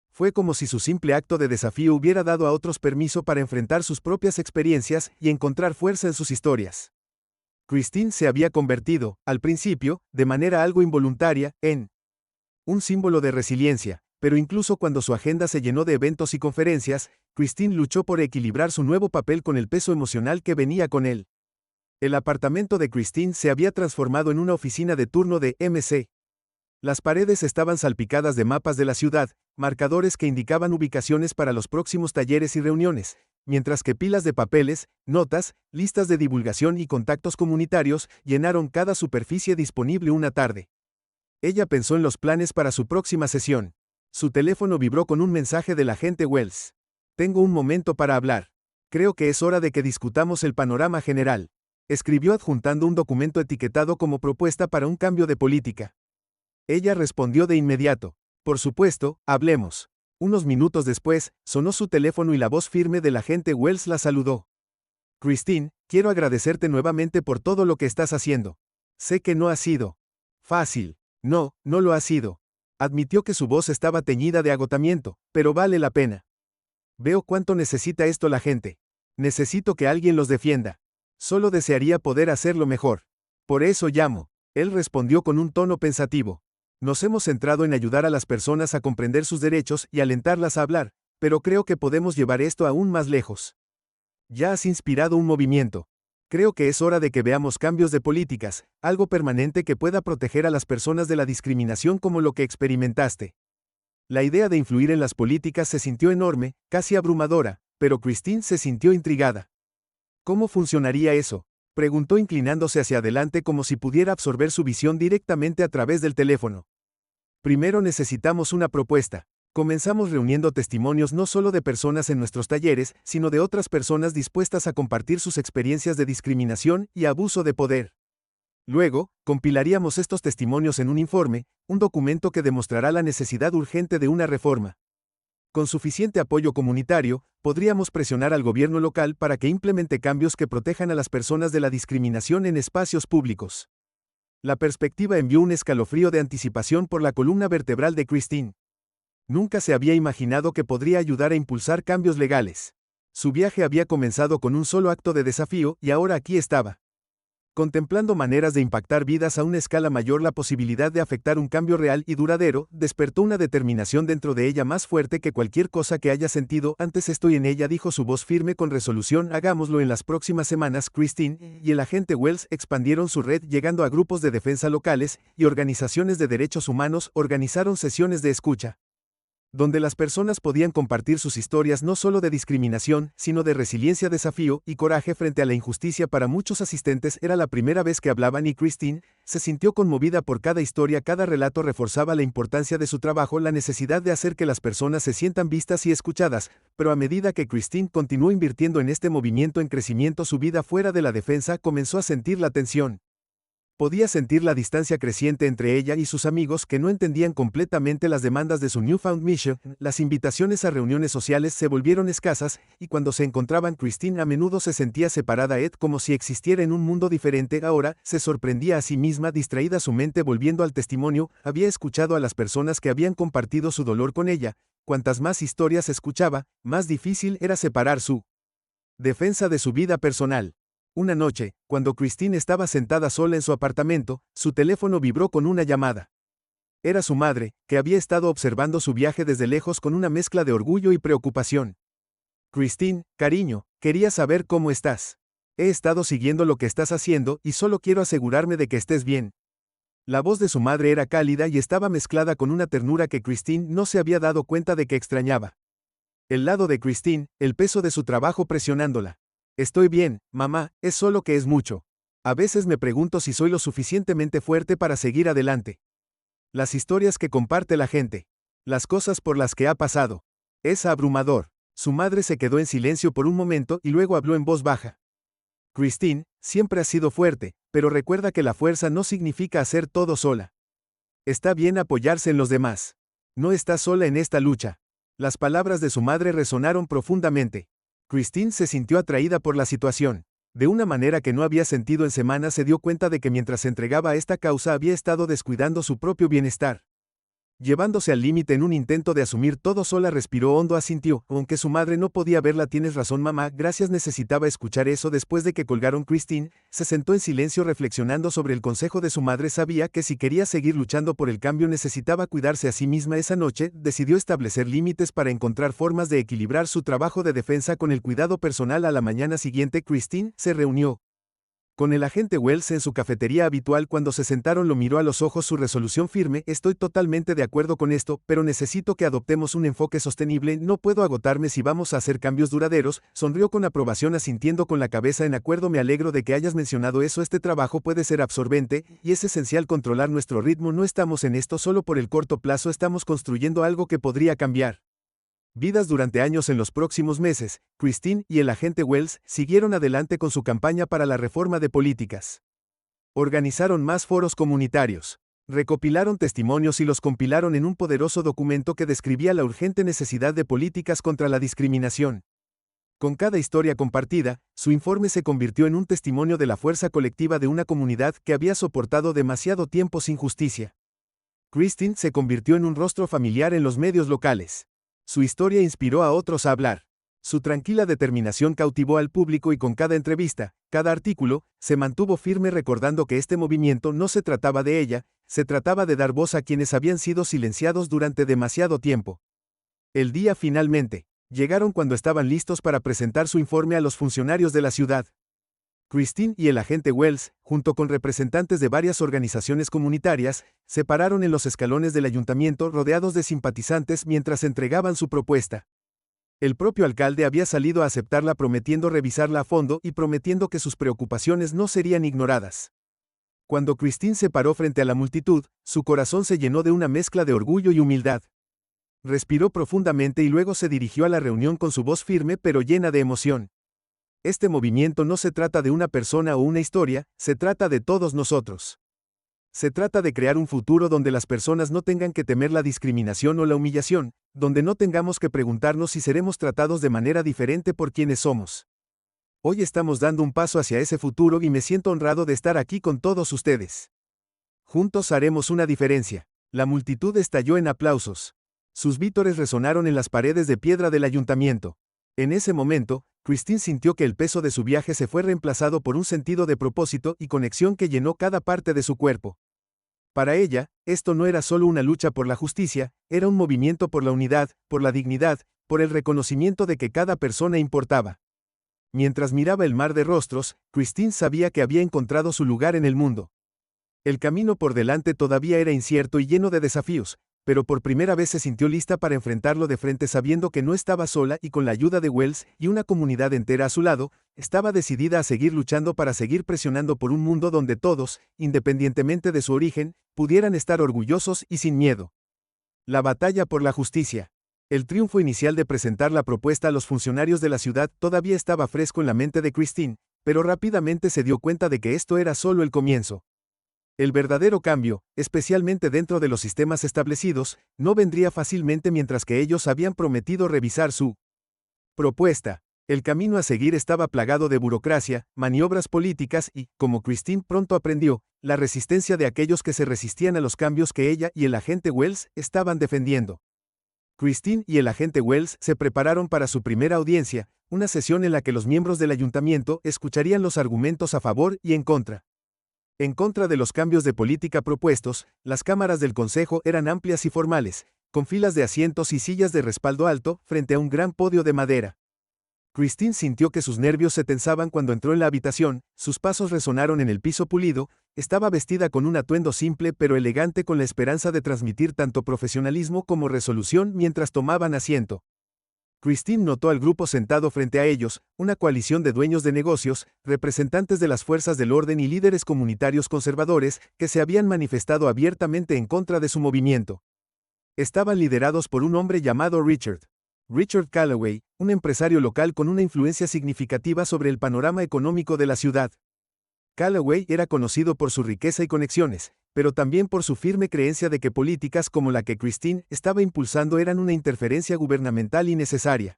Fue como si su simple acto de desafío hubiera dado a otros permiso para enfrentar sus propias experiencias y encontrar fuerza en sus historias. Christine se había convertido, al principio, de manera algo involuntaria, en un símbolo de resiliencia, pero incluso cuando su agenda se llenó de eventos y conferencias, Christine luchó por equilibrar su nuevo papel con el peso emocional que venía con él. El apartamento de Christine se había transformado en una oficina de turno de MC. Las paredes estaban salpicadas de mapas de la ciudad, marcadores que indicaban ubicaciones para los próximos talleres y reuniones, mientras que pilas de papeles, notas, listas de divulgación y contactos comunitarios llenaron cada superficie disponible. Una tarde, ella pensó en los planes para su próxima sesión. Su teléfono vibró con un mensaje del agente Wells. Tengo un momento para hablar. Creo que es hora de que discutamos el panorama general. Escribió adjuntando un documento etiquetado como propuesta para un cambio de política. Ella respondió de inmediato. Por supuesto, hablemos. Unos minutos después, sonó su teléfono y la voz firme del agente Wells la saludó. Christine, quiero agradecerte nuevamente por todo lo que estás haciendo. Sé que no ha sido fácil. No, no lo ha sido. Admitió que su voz estaba teñida de agotamiento, pero vale la pena. Veo cuánto necesita esto la gente. Necesito que alguien los defienda. Solo desearía poder hacerlo mejor. Por eso llamo. Él respondió con un tono pensativo. Nos hemos centrado en ayudar a las personas a comprender sus derechos y alentarlas a hablar, pero creo que podemos llevar esto aún más lejos. Ya has inspirado un movimiento. Creo que es hora de que veamos cambios de políticas, algo permanente que pueda proteger a las personas de la discriminación como lo que experimentaste. La idea de influir en las políticas se sintió enorme, casi abrumadora, pero Christine se sintió intrigada. ¿Cómo funcionaría eso?, preguntó inclinándose hacia adelante como si pudiera absorber su visión directamente a través del teléfono. Primero necesitamos una propuesta. Comenzamos reuniendo testimonios no solo de personas en nuestros talleres, sino de otras personas dispuestas a compartir sus experiencias de discriminación y abuso de poder. Luego, compilaríamos estos testimonios en un informe, un documento que demostrará la necesidad urgente de una reforma. Con suficiente apoyo comunitario, podríamos presionar al gobierno local para que implemente cambios que protejan a las personas de la discriminación en espacios públicos. La perspectiva envió un escalofrío de anticipación por la columna vertebral de Christine. Nunca se había imaginado que podría ayudar a impulsar cambios legales. Su viaje había comenzado con un solo acto de desafío y ahora aquí estaba. Contemplando maneras de impactar vidas a una escala mayor, la posibilidad de afectar un cambio real y duradero, despertó una determinación dentro de ella más fuerte que cualquier cosa que haya sentido antes. Estoy en ella, dijo su voz firme con resolución. Hagámoslo. En las próximas semanas, Christine y el agente Wells expandieron su red llegando a grupos de defensa locales y organizaciones de derechos humanos. Organizaron sesiones de escucha, donde las personas podían compartir sus historias no solo de discriminación, sino de resiliencia, desafío y coraje frente a la injusticia. Para muchos asistentes era la primera vez que hablaban y Christine se sintió conmovida por cada historia. Cada relato reforzaba la importancia de su trabajo, la necesidad de hacer que las personas se sientan vistas y escuchadas, pero a medida que Christine continuó invirtiendo en este movimiento en crecimiento, su vida fuera de la defensa comenzó a sentir la tensión. Podía sentir la distancia creciente entre ella y sus amigos que no entendían completamente las demandas de su newfound mission. Las invitaciones a reuniones sociales se volvieron escasas, y cuando se encontraban Christine a menudo se sentía separada como si existiera en un mundo diferente. Ahora, se sorprendía a sí misma, distraída su mente volviendo al testimonio, había escuchado a las personas que habían compartido su dolor con ella. Cuantas más historias escuchaba, más difícil era separar su defensa de su vida personal. Una noche, cuando Christine estaba sentada sola en su apartamento, su teléfono vibró con una llamada. Era su madre, que había estado observando su viaje desde lejos con una mezcla de orgullo y preocupación. Christine, cariño, quería saber cómo estás. He estado siguiendo lo que estás haciendo y solo quiero asegurarme de que estés bien. La voz de su madre era cálida y estaba mezclada con una ternura que Christine no se había dado cuenta de que extrañaba. El lado de Christine, el peso de su trabajo presionándola. Estoy bien, mamá, es solo que es mucho. A veces me pregunto si soy lo suficientemente fuerte para seguir adelante. Las historias que comparte la gente. Las cosas por las que ha pasado. Es abrumador. Su madre se quedó en silencio por un momento y luego habló en voz baja. Christine, siempre has sido fuerte, pero recuerda que la fuerza no significa hacer todo sola. Está bien apoyarse en los demás. No estás sola en esta lucha. Las palabras de su madre resonaron profundamente. Christine se sintió atraída por la situación. De una manera que no había sentido en semanas, se dio cuenta de que mientras se entregaba a esta causa había estado descuidando su propio bienestar. Llevándose al límite en un intento de asumir todo sola, respiró hondo, asintió, aunque su madre no podía verla. Tienes razón, mamá, gracias. Necesitaba escuchar eso. Después de que colgaron, Christine se sentó en silencio reflexionando sobre el consejo de su madre. Sabía que si quería seguir luchando por el cambio necesitaba cuidarse a sí misma. Esa noche, decidió establecer límites para encontrar formas de equilibrar su trabajo de defensa con el cuidado personal. A la mañana siguiente, Christine se reunió con el agente Wells en su cafetería habitual. Cuando se sentaron, lo miró a los ojos, su resolución firme. Estoy totalmente de acuerdo con esto, pero necesito que adoptemos un enfoque sostenible. No puedo agotarme si vamos a hacer cambios duraderos. Sonrió con aprobación, asintiendo con la cabeza en acuerdo. Me alegro de que hayas mencionado eso. Este trabajo puede ser absorbente, y es esencial controlar nuestro ritmo. No estamos en esto solo por el corto plazo, estamos construyendo algo que podría cambiar vidas durante años. En los próximos meses, Christine y el agente Wells siguieron adelante con su campaña para la reforma de políticas. Organizaron más foros comunitarios, recopilaron testimonios y los compilaron en un poderoso documento que describía la urgente necesidad de políticas contra la discriminación. Con cada historia compartida, su informe se convirtió en un testimonio de la fuerza colectiva de una comunidad que había soportado demasiado tiempo sin justicia. Christine se convirtió en un rostro familiar en los medios locales. Su historia inspiró a otros a hablar. Su tranquila determinación cautivó al público y con cada entrevista, cada artículo, se mantuvo firme, recordando que este movimiento no se trataba de ella, se trataba de dar voz a quienes habían sido silenciados durante demasiado tiempo. El día finalmente llegaron cuando estaban listos para presentar su informe a los funcionarios de la ciudad. Christine y el agente Wells, junto con representantes de varias organizaciones comunitarias, se pararon en los escalones del ayuntamiento rodeados de simpatizantes mientras entregaban su propuesta. El propio alcalde había salido a aceptarla, prometiendo revisarla a fondo y prometiendo que sus preocupaciones no serían ignoradas. Cuando Christine se paró frente a la multitud, su corazón se llenó de una mezcla de orgullo y humildad. Respiró profundamente y luego se dirigió a la reunión con su voz firme pero llena de emoción. Este movimiento no se trata de una persona o una historia, se trata de todos nosotros. Se trata de crear un futuro donde las personas no tengan que temer la discriminación o la humillación, donde no tengamos que preguntarnos si seremos tratados de manera diferente por quienes somos. Hoy estamos dando un paso hacia ese futuro y me siento honrado de estar aquí con todos ustedes. Juntos haremos una diferencia. La multitud estalló en aplausos. Sus vítores resonaron en las paredes de piedra del ayuntamiento. En ese momento, Christine sintió que el peso de su viaje se fue reemplazado por un sentido de propósito y conexión que llenó cada parte de su cuerpo. Para ella, esto no era solo una lucha por la justicia, era un movimiento por la unidad, por la dignidad, por el reconocimiento de que cada persona importaba. Mientras miraba el mar de rostros, Christine sabía que había encontrado su lugar en el mundo. El camino por delante todavía era incierto y lleno de desafíos, pero por primera vez se sintió lista para enfrentarlo de frente, sabiendo que no estaba sola y con la ayuda de Wells y una comunidad entera a su lado, estaba decidida a seguir luchando para seguir presionando por un mundo donde todos, independientemente de su origen, pudieran estar orgullosos y sin miedo. La batalla por la justicia. El triunfo inicial de presentar la propuesta a los funcionarios de la ciudad todavía estaba fresco en la mente de Christine, pero rápidamente se dio cuenta de que esto era solo el comienzo. El verdadero cambio, especialmente dentro de los sistemas establecidos, no vendría fácilmente mientras que ellos habían prometido revisar su propuesta. El camino a seguir estaba plagado de burocracia, maniobras políticas y, como Christine pronto aprendió, la resistencia de aquellos que se resistían a los cambios que ella y el agente Wells estaban defendiendo. Christine y el agente Wells se prepararon para su primera audiencia, una sesión en la que los miembros del ayuntamiento escucharían los argumentos a favor y en contra. En contra de los cambios de política propuestos, las cámaras del consejo eran amplias y formales, con filas de asientos y sillas de respaldo alto frente a un gran podio de madera. Christine sintió que sus nervios se tensaban cuando entró en la habitación, sus pasos resonaron en el piso pulido, estaba vestida con un atuendo simple pero elegante con la esperanza de transmitir tanto profesionalismo como resolución mientras tomaban asiento. Christine notó al grupo sentado frente a ellos, una coalición de dueños de negocios, representantes de las fuerzas del orden y líderes comunitarios conservadores que se habían manifestado abiertamente en contra de su movimiento. Estaban liderados por un hombre llamado Richard Calloway, un empresario local con una influencia significativa sobre el panorama económico de la ciudad. Calloway era conocido por su riqueza y conexiones, pero también por su firme creencia de que políticas como la que Christine estaba impulsando eran una interferencia gubernamental innecesaria.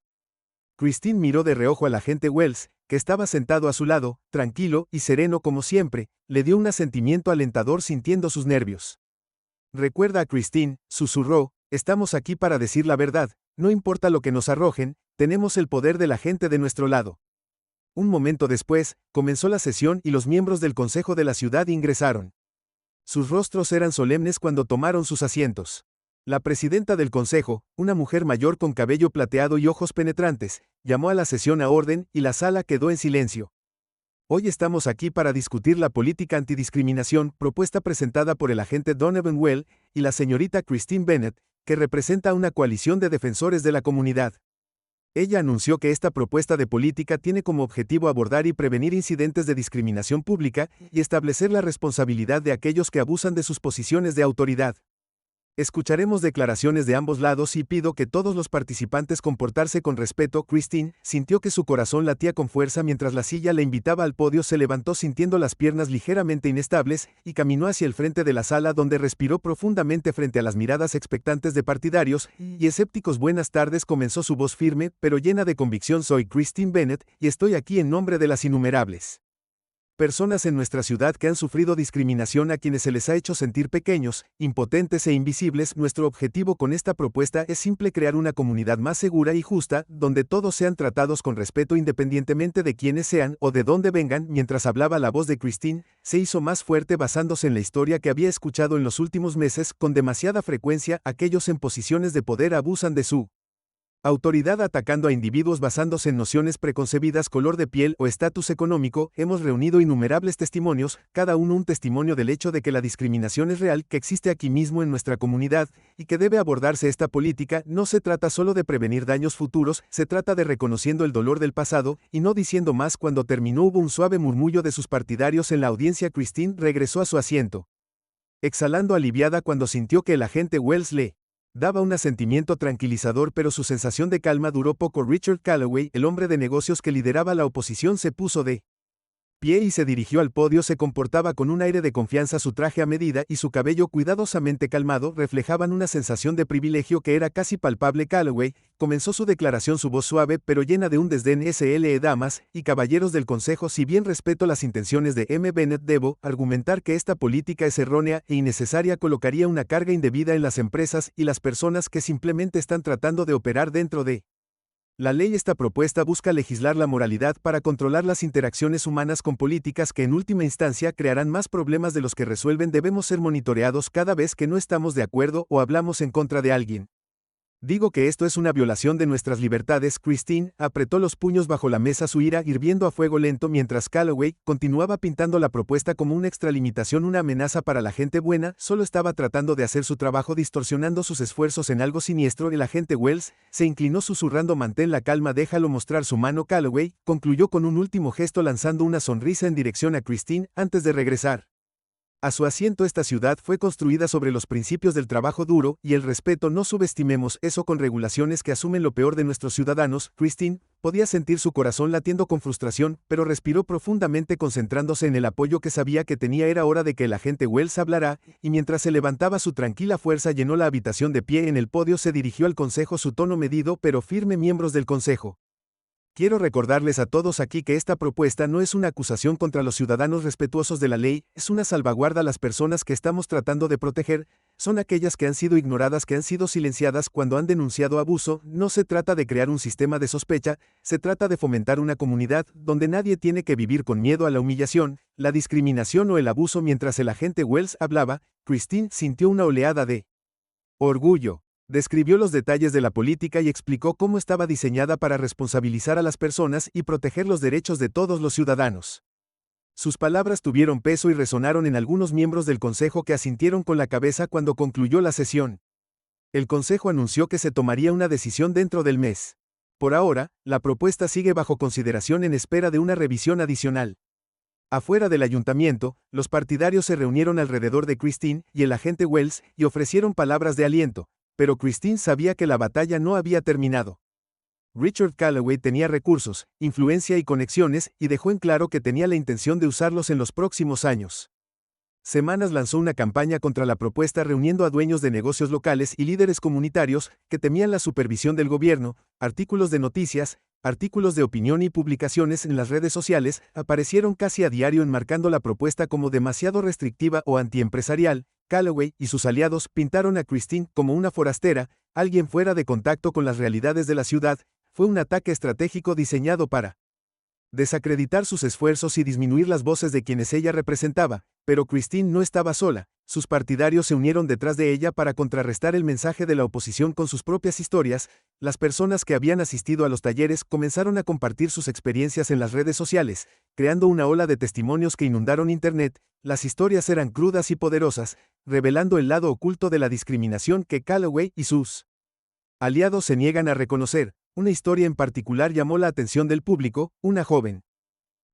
Christine miró de reojo al agente Wells, que estaba sentado a su lado, tranquilo y sereno como siempre, le dio un asentimiento alentador sintiendo sus nervios. «Recuerda a Christine», susurró, «estamos aquí para decir la verdad, no importa lo que nos arrojen, tenemos el poder de la gente de nuestro lado». Un momento después, comenzó la sesión y los miembros del consejo de la ciudad ingresaron. Sus rostros eran solemnes cuando tomaron sus asientos. La presidenta del consejo, una mujer mayor con cabello plateado y ojos penetrantes, llamó a la sesión a orden y la sala quedó en silencio. Hoy estamos aquí para discutir la política antidiscriminación propuesta presentada por el agente Donovan Well y la señorita Christine Bennett, que representa una coalición de defensores de la comunidad. Ella anunció que esta propuesta de política tiene como objetivo abordar y prevenir incidentes de discriminación pública y establecer la responsabilidad de aquellos que abusan de sus posiciones de autoridad. Escucharemos declaraciones de ambos lados y pido que todos los participantes comportarse con respeto. Christine sintió que su corazón latía con fuerza mientras la silla le invitaba al podio. Se levantó sintiendo las piernas ligeramente inestables y caminó hacia el frente de la sala donde respiró profundamente frente a las miradas expectantes de partidarios y escépticos. Buenas tardes, comenzó su voz firme pero llena de convicción. Soy Christine Bennett y estoy aquí en nombre de las innumerables personas en nuestra ciudad que han sufrido discriminación, a quienes se les ha hecho sentir pequeños, impotentes e invisibles. Nuestro objetivo con esta propuesta es simple: crear una comunidad más segura y justa, donde todos sean tratados con respeto independientemente de quiénes sean o de dónde vengan. Mientras hablaba, la voz de Christine se hizo más fuerte basándose en la historia que había escuchado en los últimos meses. Con demasiada frecuencia, aquellos en posiciones de poder abusan de su autoridad atacando a individuos basándose en nociones preconcebidas, color de piel o estatus económico. Hemos reunido innumerables testimonios, cada uno un testimonio del hecho de que la discriminación es real, que existe aquí mismo en nuestra comunidad, y que debe abordarse. Esta política no se trata solo de prevenir daños futuros, se trata de reconociendo el dolor del pasado y no diciendo más. Cuando terminó, hubo un suave murmullo de sus partidarios en la audiencia. Christine regresó a su asiento, exhalando aliviada cuando sintió que el agente Wells le daba un asentimiento tranquilizador, pero su sensación de calma duró poco. Richard Calloway, el hombre de negocios que lideraba la oposición, se puso de pie y se dirigió al podio. Se comportaba con un aire de confianza, su traje a medida y su cabello cuidadosamente calmado reflejaban una sensación de privilegio que era casi palpable. Calloway comenzó su declaración, su voz suave pero llena de un desdén. Damas y caballeros del consejo, si bien respeto las intenciones de M. Bennett, debo argumentar que esta política es errónea e innecesaria. Colocaría una carga indebida en las empresas y las personas que simplemente están tratando de operar dentro de la ley. Esta propuesta busca legislar la moralidad para controlar las interacciones humanas con políticas que en última instancia crearán más problemas de los que resuelven. Debemos ser monitoreados cada vez que no estamos de acuerdo o hablamos en contra de alguien. Digo que esto es una violación de nuestras libertades. Christine apretó los puños bajo la mesa, su ira hirviendo a fuego lento, mientras Calloway continuaba pintando la propuesta como una extralimitación, una amenaza para la gente buena. Solo estaba tratando de hacer su trabajo, distorsionando sus esfuerzos en algo siniestro. El agente Wells se inclinó susurrando: mantén la calma, déjalo mostrar su mano. Calloway concluyó con un último gesto, lanzando una sonrisa en dirección a Christine antes de regresar A su asiento esta ciudad fue construida sobre los principios del trabajo duro y el respeto. No subestimemos eso con regulaciones que asumen lo peor de nuestros ciudadanos. Christine podía sentir su corazón latiendo con frustración, pero respiró profundamente concentrándose en el apoyo que sabía que tenía. Era hora de que el agente Wells hablara, y mientras se levantaba su tranquila fuerza llenó la habitación. De pie en el podio se dirigió al consejo, su tono medido pero firme. Miembros del consejo. Quiero recordarles a todos aquí que esta propuesta no es una acusación contra los ciudadanos respetuosos de la ley, es una salvaguarda. Las personas que estamos tratando de proteger son aquellas que han sido ignoradas, que han sido silenciadas cuando han denunciado abuso. No se trata de crear un sistema de sospecha, se trata de fomentar una comunidad donde nadie tiene que vivir con miedo a la humillación, la discriminación o el abuso. Mientras el agente Wells hablaba, Christine sintió una oleada de orgullo. Describió los detalles de la política y explicó cómo estaba diseñada para responsabilizar a las personas y proteger los derechos de todos los ciudadanos. Sus palabras tuvieron peso y resonaron en algunos miembros del consejo, que asintieron con la cabeza cuando concluyó la sesión. El consejo anunció que se tomaría una decisión dentro del mes. Por ahora, la propuesta sigue bajo consideración en espera de una revisión adicional. Afuera del ayuntamiento, los partidarios se reunieron alrededor de Christine y el agente Wells y ofrecieron palabras de aliento. Pero Christine sabía que la batalla no había terminado. Richard Calloway tenía recursos, influencia y conexiones, y dejó en claro que tenía la intención de usarlos en los próximos años. Semanas lanzó una campaña contra la propuesta, reuniendo a dueños de negocios locales y líderes comunitarios que temían la supervisión del gobierno. Artículos de noticias, artículos de opinión y publicaciones en las redes sociales aparecieron casi a diario enmarcando la propuesta como demasiado restrictiva o antiempresarial. Calloway y sus aliados pintaron a Christine como una forastera, alguien fuera de contacto con las realidades de la ciudad. Fue un ataque estratégico diseñado para desacreditar sus esfuerzos y disminuir las voces de quienes ella representaba. Pero Christine no estaba sola, sus partidarios se unieron detrás de ella para contrarrestar el mensaje de la oposición con sus propias historias. Las personas que habían asistido a los talleres comenzaron a compartir sus experiencias en las redes sociales, creando una ola de testimonios que inundaron Internet. Las historias eran crudas y poderosas, revelando el lado oculto de la discriminación que Calloway y sus aliados se niegan a reconocer. Una historia en particular llamó la atención del público. Una joven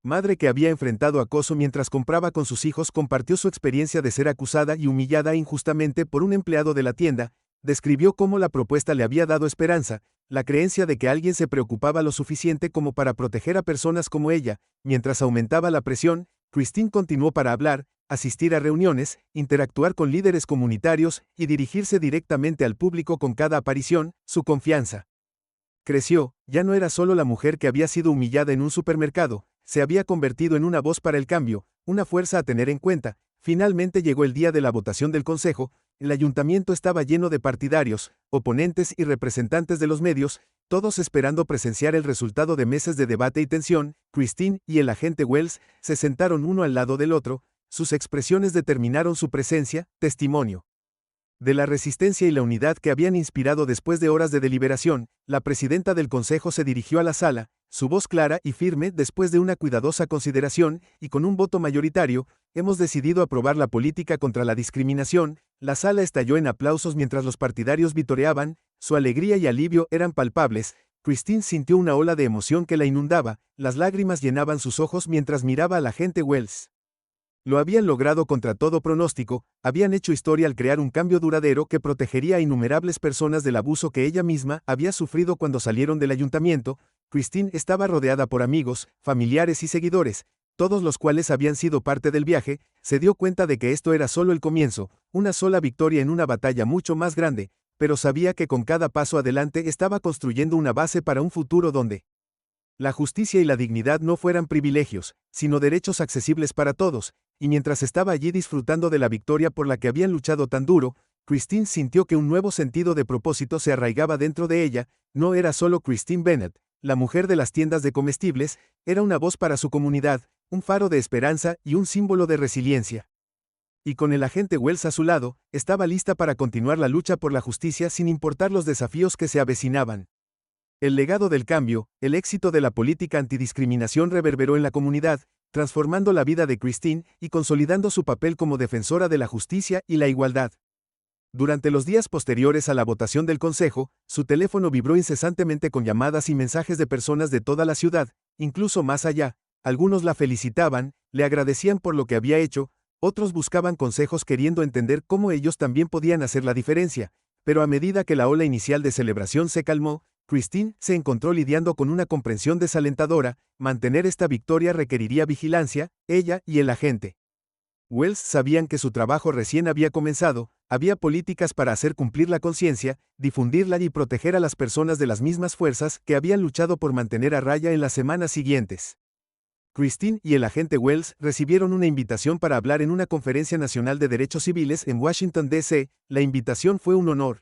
madre que había enfrentado acoso mientras compraba con sus hijos compartió su experiencia de ser acusada y humillada injustamente por un empleado de la tienda. Describió cómo la propuesta le había dado esperanza, la creencia de que alguien se preocupaba lo suficiente como para proteger a personas como ella. Mientras aumentaba la presión, Christine continuó para hablar, asistir a reuniones, interactuar con líderes comunitarios y dirigirse directamente al público. Con cada aparición, su confianza creció. Ya no era solo la mujer que había sido humillada en un supermercado, se había convertido en una voz para el cambio, una fuerza a tener en cuenta. Finalmente llegó el día de la votación del consejo. El ayuntamiento estaba lleno de partidarios, oponentes y representantes de los medios, todos esperando presenciar el resultado de meses de debate y tensión. Christine y el agente Wells se sentaron uno al lado del otro, sus expresiones determinaron su presencia, testimonio de la resistencia y la unidad que habían inspirado. Después de horas de deliberación, la presidenta del consejo se dirigió a la sala, su voz clara y firme. Después de una cuidadosa consideración, y con un voto mayoritario, hemos decidido aprobar la política contra la discriminación. La sala estalló en aplausos mientras los partidarios vitoreaban, su alegría y alivio eran palpables. Christine sintió una ola de emoción que la inundaba, las lágrimas llenaban sus ojos mientras miraba al agente Wells. Lo habían logrado contra todo pronóstico, habían hecho historia al crear un cambio duradero que protegería a innumerables personas del abuso que ella misma había sufrido cuando salieron del ayuntamiento. Christine estaba rodeada por amigos, familiares y seguidores, todos los cuales habían sido parte del viaje. Se dio cuenta de que esto era solo el comienzo, una sola victoria en una batalla mucho más grande, pero sabía que con cada paso adelante estaba construyendo una base para un futuro donde la justicia y la dignidad no fueran privilegios, sino derechos accesibles para todos. Y mientras estaba allí disfrutando de la victoria por la que habían luchado tan duro, Christine sintió que un nuevo sentido de propósito se arraigaba dentro de ella. No era solo Christine Bennett, la mujer de las tiendas de comestibles, era una voz para su comunidad, un faro de esperanza y un símbolo de resiliencia. Y con el agente Wells a su lado, estaba lista para continuar la lucha por la justicia sin importar los desafíos que se avecinaban. El legado del cambio, el éxito de la política antidiscriminación reverberó en la comunidad, transformando la vida de Christine y consolidando su papel como defensora de la justicia y la igualdad. Durante los días posteriores a la votación del consejo, su teléfono vibró incesantemente con llamadas y mensajes de personas de toda la ciudad, incluso más allá. Algunos la felicitaban, le agradecían por lo que había hecho, Otros buscaban consejos queriendo entender cómo ellos también podían hacer la diferencia, pero a medida que la ola inicial de celebración se calmó, Christine se encontró lidiando con una comprensión desalentadora. Mantener esta victoria requeriría vigilancia, ella y el agente Wells sabían que su trabajo recién había comenzado, había políticas para hacer cumplir la conciencia, difundirla y proteger a las personas de las mismas fuerzas que habían luchado por mantener a raya en las semanas siguientes. Christine y el agente Wells recibieron una invitación para hablar en una conferencia nacional de derechos civiles en Washington, D.C. La invitación fue un honor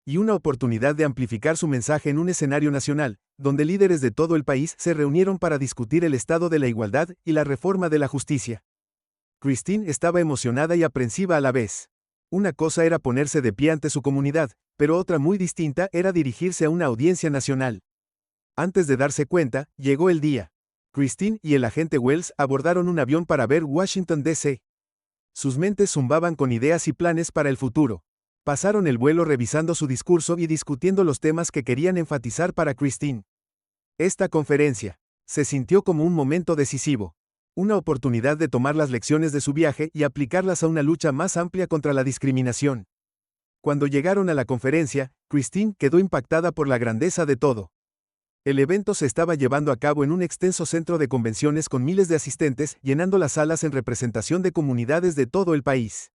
y una oportunidad de amplificar su mensaje en un escenario nacional, donde líderes de todo el país se reunieron para discutir el estado de la igualdad y la reforma de la justicia. Christine estaba emocionada y aprensiva a la vez. Una cosa era ponerse de pie ante su comunidad, pero otra muy distinta era dirigirse a una audiencia nacional. Antes de darse cuenta, llegó el día. Christine y el agente Wells abordaron un avión para ver Washington, D.C. Sus mentes zumbaban con ideas y planes para el futuro. Pasaron el vuelo revisando su discurso y discutiendo los temas que querían enfatizar para Christine. Esta conferencia se sintió como un momento decisivo. Una oportunidad de tomar las lecciones de su viaje y aplicarlas a una lucha más amplia contra la discriminación. Cuando llegaron a la conferencia, Christine quedó impactada por la grandeza de todo. El evento se estaba llevando a cabo en un extenso centro de convenciones con miles de asistentes, llenando las salas en representación de comunidades de todo el país.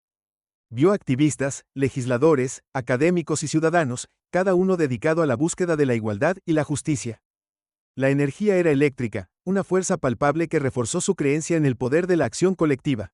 Vio activistas, legisladores, académicos y ciudadanos, cada uno dedicado a la búsqueda de la igualdad y la justicia. La energía era eléctrica, una fuerza palpable que reforzó su creencia en el poder de la acción colectiva.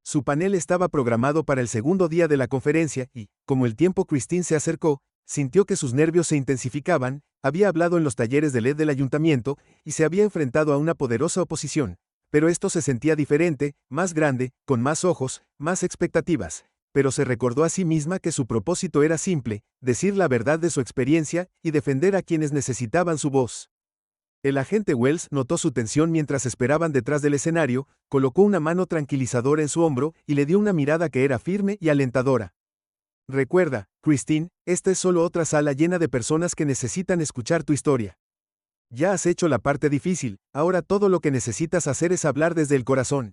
Su panel estaba programado para el segundo día de la conferencia y, como el tiempo Christine se acercó, sintió que sus nervios se intensificaban. Había hablado en los talleres de LED del ayuntamiento y se había enfrentado a una poderosa oposición, pero esto se sentía diferente, más grande, con más ojos, más expectativas, pero se recordó a sí misma que su propósito era simple, decir la verdad de su experiencia y defender a quienes necesitaban su voz. El agente Wells notó su tensión mientras esperaban detrás del escenario, colocó una mano tranquilizadora en su hombro y le dio una mirada que era firme y alentadora. Recuerda, Christine, esta es solo otra sala llena de personas que necesitan escuchar tu historia. Ya has hecho la parte difícil, ahora todo lo que necesitas hacer es hablar desde el corazón.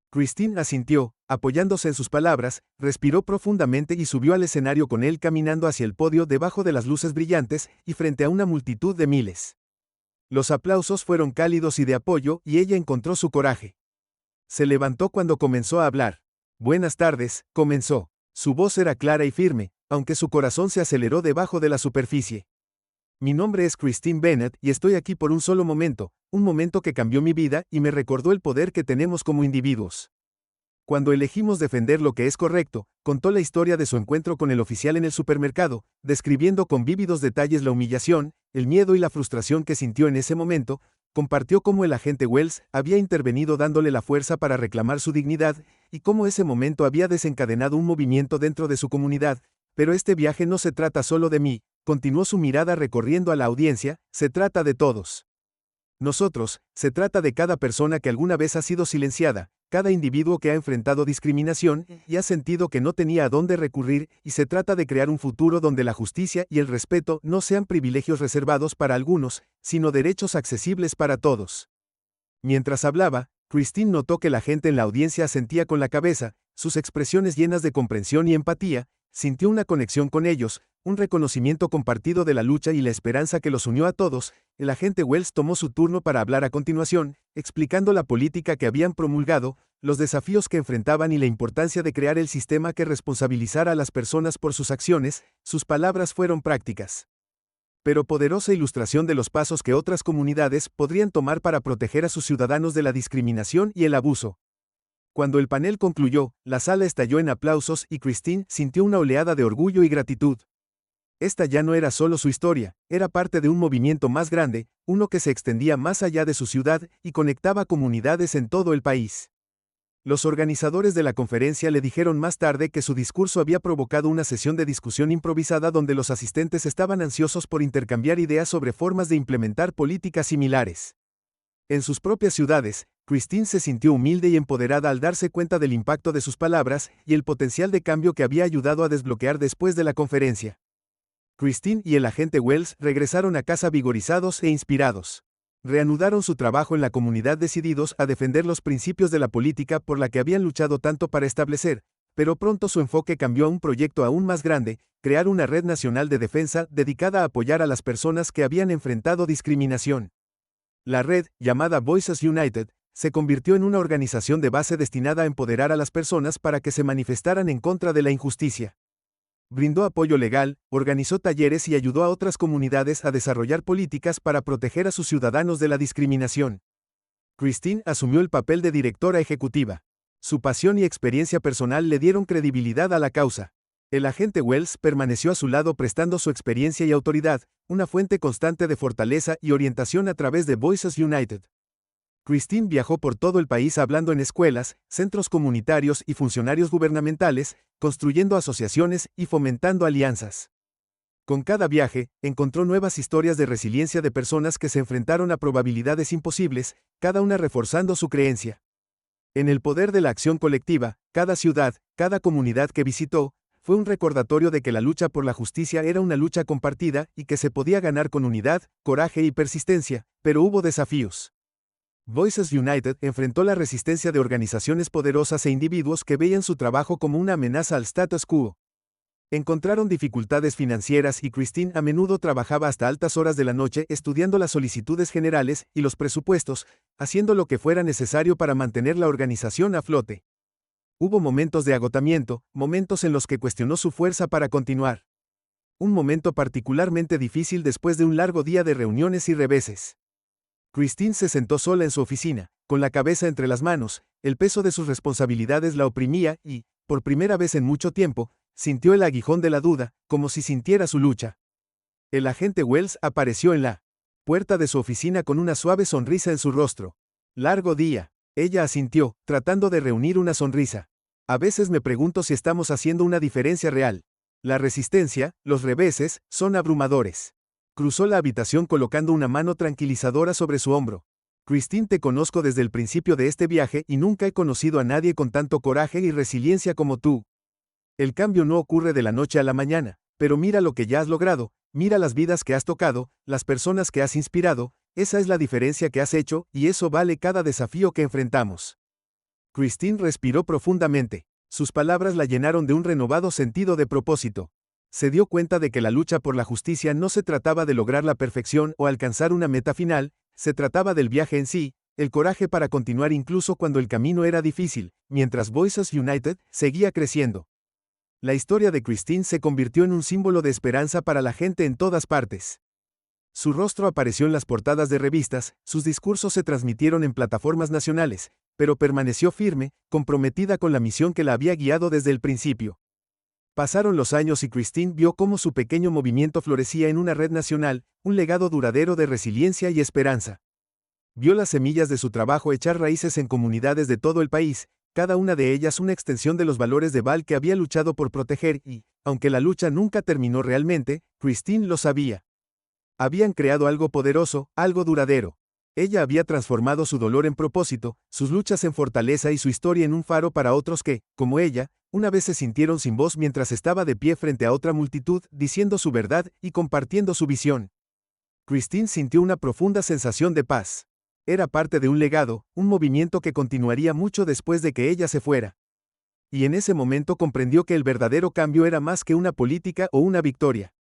Christine asintió, apoyándose en sus palabras, respiró profundamente y subió al escenario con él caminando hacia el podio debajo de las luces brillantes y frente a una multitud de miles. Los aplausos fueron cálidos y de apoyo, y ella encontró su coraje. Se levantó cuando comenzó a hablar. Buenas tardes, comenzó. Su voz era clara y firme, aunque su corazón se aceleró debajo de la superficie. Mi nombre es Christine Bennett y estoy aquí por un solo momento, un momento que cambió mi vida y me recordó el poder que tenemos como individuos. Cuando elegimos defender lo que es correcto, contó la historia de su encuentro con el oficial en el supermercado, describiendo con vívidos detalles la humillación, el miedo y la frustración que sintió en ese momento. Compartió cómo el agente Wells había intervenido dándole la fuerza para reclamar su dignidad, y cómo ese momento había desencadenado un movimiento dentro de su comunidad. Pero este viaje no se trata solo de mí, continuó su mirada recorriendo a la audiencia, se trata de todos. Nosotros, se trata de cada persona que alguna vez ha sido silenciada, cada individuo que ha enfrentado discriminación y ha sentido que no tenía a dónde recurrir, y se trata de crear un futuro donde la justicia y el respeto no sean privilegios reservados para algunos, sino derechos accesibles para todos. Mientras hablaba, Christine notó que la gente en la audiencia asentía con la cabeza, sus expresiones llenas de comprensión y empatía. Sintió una conexión con ellos, un reconocimiento compartido de la lucha y la esperanza que los unió a todos. El agente Wells tomó su turno para hablar a continuación, explicando la política que habían promulgado, los desafíos que enfrentaban y la importancia de crear el sistema que responsabilizara a las personas por sus acciones. Sus palabras fueron prácticas, pero poderosa ilustración de los pasos que otras comunidades podrían tomar para proteger a sus ciudadanos de la discriminación y el abuso. Cuando el panel concluyó, la sala estalló en aplausos y Christine sintió una oleada de orgullo y gratitud. Esta ya no era solo su historia, era parte de un movimiento más grande, uno que se extendía más allá de su ciudad y conectaba comunidades en todo el país. Los organizadores de la conferencia le dijeron más tarde que su discurso había provocado una sesión de discusión improvisada donde los asistentes estaban ansiosos por intercambiar ideas sobre formas de implementar políticas similares. En sus propias ciudades, Christine se sintió humilde y empoderada al darse cuenta del impacto de sus palabras y el potencial de cambio que había ayudado a desbloquear después de la conferencia. Christine y el agente Wells regresaron a casa vigorizados e inspirados. Reanudaron su trabajo en la comunidad decididos a defender los principios de la política por la que habían luchado tanto para establecer, pero pronto su enfoque cambió a un proyecto aún más grande: crear una red nacional de defensa dedicada a apoyar a las personas que habían enfrentado discriminación. La red, llamada Voices United, se convirtió en una organización de base destinada a empoderar a las personas para que se manifestaran en contra de la injusticia. Brindó apoyo legal, organizó talleres y ayudó a otras comunidades a desarrollar políticas para proteger a sus ciudadanos de la discriminación. Christine asumió el papel de directora ejecutiva. Su pasión y experiencia personal le dieron credibilidad a la causa. El agente Wells permaneció a su lado prestando su experiencia y autoridad, una fuente constante de fortaleza y orientación a través de Voices United. Christine viajó por todo el país hablando en escuelas, centros comunitarios y funcionarios gubernamentales, construyendo asociaciones y fomentando alianzas. Con cada viaje, encontró nuevas historias de resiliencia de personas que se enfrentaron a probabilidades imposibles, cada una reforzando su creencia en el poder de la acción colectiva. Cada ciudad, cada comunidad que visitó, fue un recordatorio de que la lucha por la justicia era una lucha compartida y que se podía ganar con unidad, coraje y persistencia, pero hubo desafíos. Voices United enfrentó la resistencia de organizaciones poderosas e individuos que veían su trabajo como una amenaza al status quo. Encontraron dificultades financieras y Christine a menudo trabajaba hasta altas horas de la noche estudiando las solicitudes generales y los presupuestos, haciendo lo que fuera necesario para mantener la organización a flote. Hubo momentos de agotamiento, momentos en los que cuestionó su fuerza para continuar. Un momento particularmente difícil después de un largo día de reuniones y reveses. Christine se sentó sola en su oficina, con la cabeza entre las manos. El peso de sus responsabilidades la oprimía y, por primera vez en mucho tiempo, sintió el aguijón de la duda, como si sintiera su lucha. El agente Wells apareció en la puerta de su oficina con una suave sonrisa en su rostro. Largo día. Ella asintió, tratando de reunir una sonrisa. A veces me pregunto si estamos haciendo una diferencia real. La resistencia, los reveses, son abrumadores. Cruzó la habitación colocando una mano tranquilizadora sobre su hombro. Christine, te conozco desde el principio de este viaje y nunca he conocido a nadie con tanto coraje y resiliencia como tú. El cambio no ocurre de la noche a la mañana, pero mira lo que ya has logrado, mira las vidas que has tocado, las personas que has inspirado, esa es la diferencia que has hecho y eso vale cada desafío que enfrentamos. Christine respiró profundamente. Sus palabras la llenaron de un renovado sentido de propósito. Se dio cuenta de que la lucha por la justicia no se trataba de lograr la perfección o alcanzar una meta final, se trataba del viaje en sí, el coraje para continuar incluso cuando el camino era difícil, mientras Voices United seguía creciendo. La historia de Christine se convirtió en un símbolo de esperanza para la gente en todas partes. Su rostro apareció en las portadas de revistas, sus discursos se transmitieron en plataformas nacionales, pero permaneció firme, comprometida con la misión que la había guiado desde el principio. Pasaron los años y Christine vio cómo su pequeño movimiento florecía en una red nacional, un legado duradero de resiliencia y esperanza. Vio las semillas de su trabajo echar raíces en comunidades de todo el país, cada una de ellas una extensión de los valores de Val que había luchado por proteger y, aunque la lucha nunca terminó realmente, Christine lo sabía. Habían creado algo poderoso, algo duradero. Ella había transformado su dolor en propósito, sus luchas en fortaleza y su historia en un faro para otros que, como ella, una vez se sintieron sin voz mientras estaba de pie frente a otra multitud, diciendo su verdad y compartiendo su visión. Christine sintió una profunda sensación de paz. Era parte de un legado, un movimiento que continuaría mucho después de que ella se fuera. Y en ese momento comprendió que el verdadero cambio era más que una política o una victoria.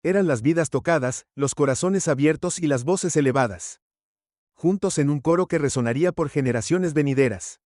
Eran las vidas tocadas, los corazones abiertos y las voces elevadas. Juntos en un coro que resonaría por generaciones venideras.